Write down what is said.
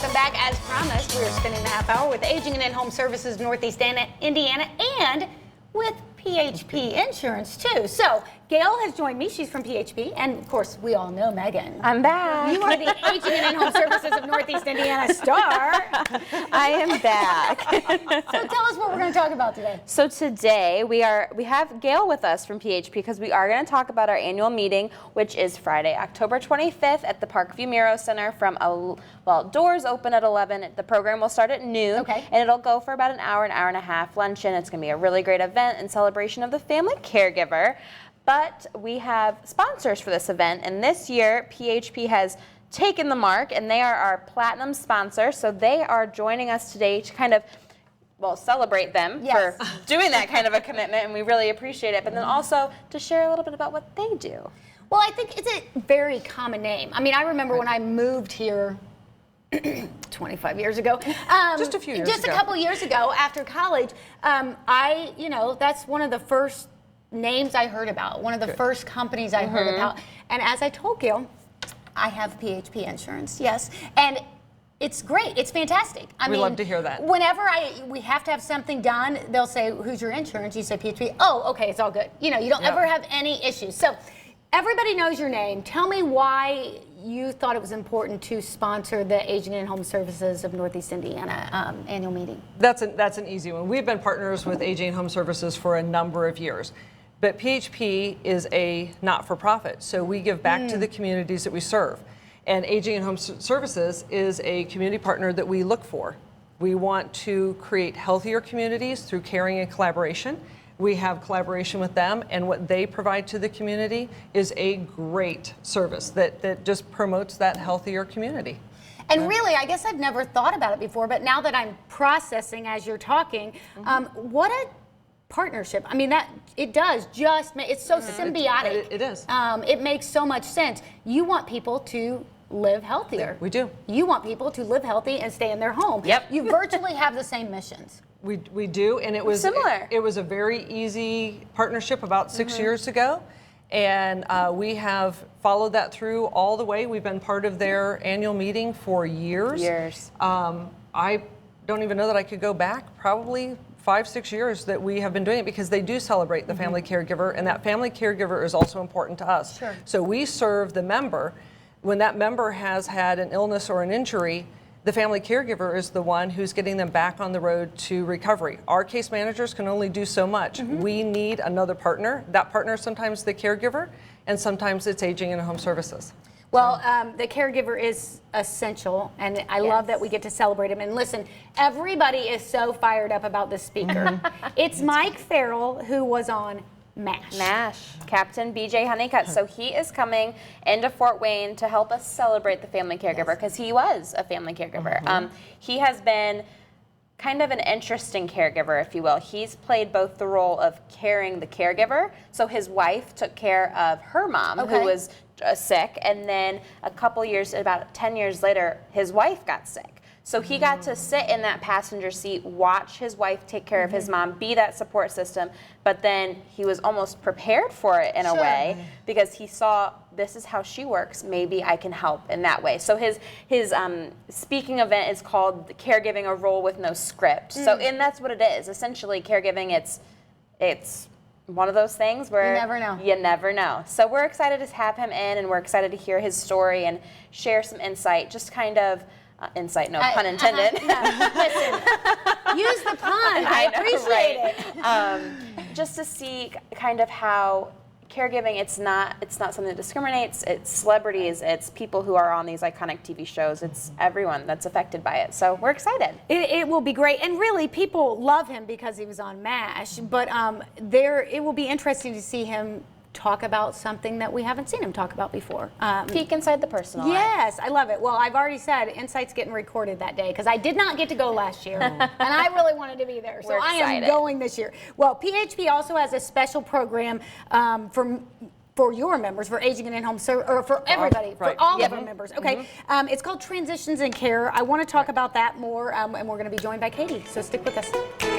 welcome back. As promised, we are spending the half hour with Aging and In-Home Services Northeast Indiana and with PHP Insurance too. So Gail has joined me. She's from PHP, and of course, we all know Megan. I'm back. You are the Aging and In-Home Services of Northeast Indiana star. I am back. So tell us what we're going to talk about today. So today we have Gail with us from PHP because we are going to talk about our annual meeting, which is Friday, October 25th at the Parkview Miro Center from doors open at 11. The program will start at noon, okay, and it'll go for about an hour and a half luncheon. It's going to be a really great event in celebration of the family caregiver. But we have sponsors for this event, and this year PHP has taken the mark, and they are our platinum sponsor. So they are joining us today to kind of, celebrate them for doing that kind of a commitment, and we really appreciate it. But then also to share a little bit about what they do. Well, I think it's a very common name. I mean, I remember when I moved here 25 years ago. Just a few years ago. Just a couple years ago after college. That's one of the first names I heard about, one of the first companies I heard about. And as I told Gail, I have PHP Insurance, yes. And it's great. It's fantastic. I mean, love to hear that. Whenever we have to have something done, they'll say, who's your insurance? You say PHP. Oh, okay, it's all good. You know, you don't ever have any issues. So everybody knows your name. Tell me why you thought it was important to sponsor the Aging and In-Home Services of Northeast Indiana annual meeting. That's an easy one. We've been partners with Aging and Home Services for a number of years. But PHP is a not-for-profit, so we give back to the communities that we serve. And Aging and Home Services is a community partner that we look for. We want to create healthier communities through caring and collaboration. We have collaboration with them, and what they provide to the community is a great service that just promotes that healthier community. And really, I guess I've never thought about it before, but now that I'm processing as you're talking, what a partnership. I mean, that it does just make, it's so symbiotic. It is. It makes so much sense. You want people to live healthier. We do. You want people to live healthy and stay in their home. Yep. You virtually have the same missions. We do, and it was similar. It was a very easy partnership about 6 years ago, and we have followed that through all the way. We've been part of their annual meeting for years. I don't even know that I could go back probably 5-6 years that we have been doing it, because they do celebrate the family caregiver, and that family caregiver is also important to us. Sure. So we serve the member. When that member has had an illness or an injury, the family caregiver is the one who's getting them back on the road to recovery. Our case managers can only do so much. We need another partner. That partner is sometimes the caregiver, and sometimes it's Aging and Home Services. Well, the caregiver is essential, and I love that we get to celebrate him. And listen, everybody is so fired up about this speaker. It's Mike Farrell, who was on MASH. Captain BJ Honeycutt. So he is coming into Fort Wayne to help us celebrate the family caregiver, because he was a family caregiver. He has been kind of an interesting caregiver, if you will. He's played both the role of caring the caregiver. So his wife took care of her mom, who was sick, and then a couple years, about 10 years later, his wife got sick. So he got to sit in that passenger seat, watch his wife take care of his mom, be that support system, but then he was almost prepared for it in a way, because he saw, this is how she works, maybe I can help in that way. So his speaking event is called Caregiving, a Role with No Script. So, and that's what it is. Essentially, caregiving, it's one of those things where you never know. You never know. So we're excited to have him in, and we're excited to hear his story and share some insight, just kind of insight, no pun intended. Listen, use the pun. I appreciate it. Just to see kind of how caregiving, it's not something that discriminates. It's celebrities, it's people who are on these iconic TV shows. It's everyone that's affected by it. So we're excited. It will be great, and really, people love him because he was on MASH. But it will be interesting to see him talk about something that we haven't seen him talk about before. Peek inside the personal life. Yes, I love it. Well, I've already said Insight's getting recorded that day, because I did not get to go last year, and I really wanted to be there. So I am going this year. Well, PHP also has a special program for your members, for Aging and In-Home Services, or for everybody, for all of our members. Okay, it's called Transitions in Care. I want to talk about that more, and we're going to be joined by Katie, so stick with us.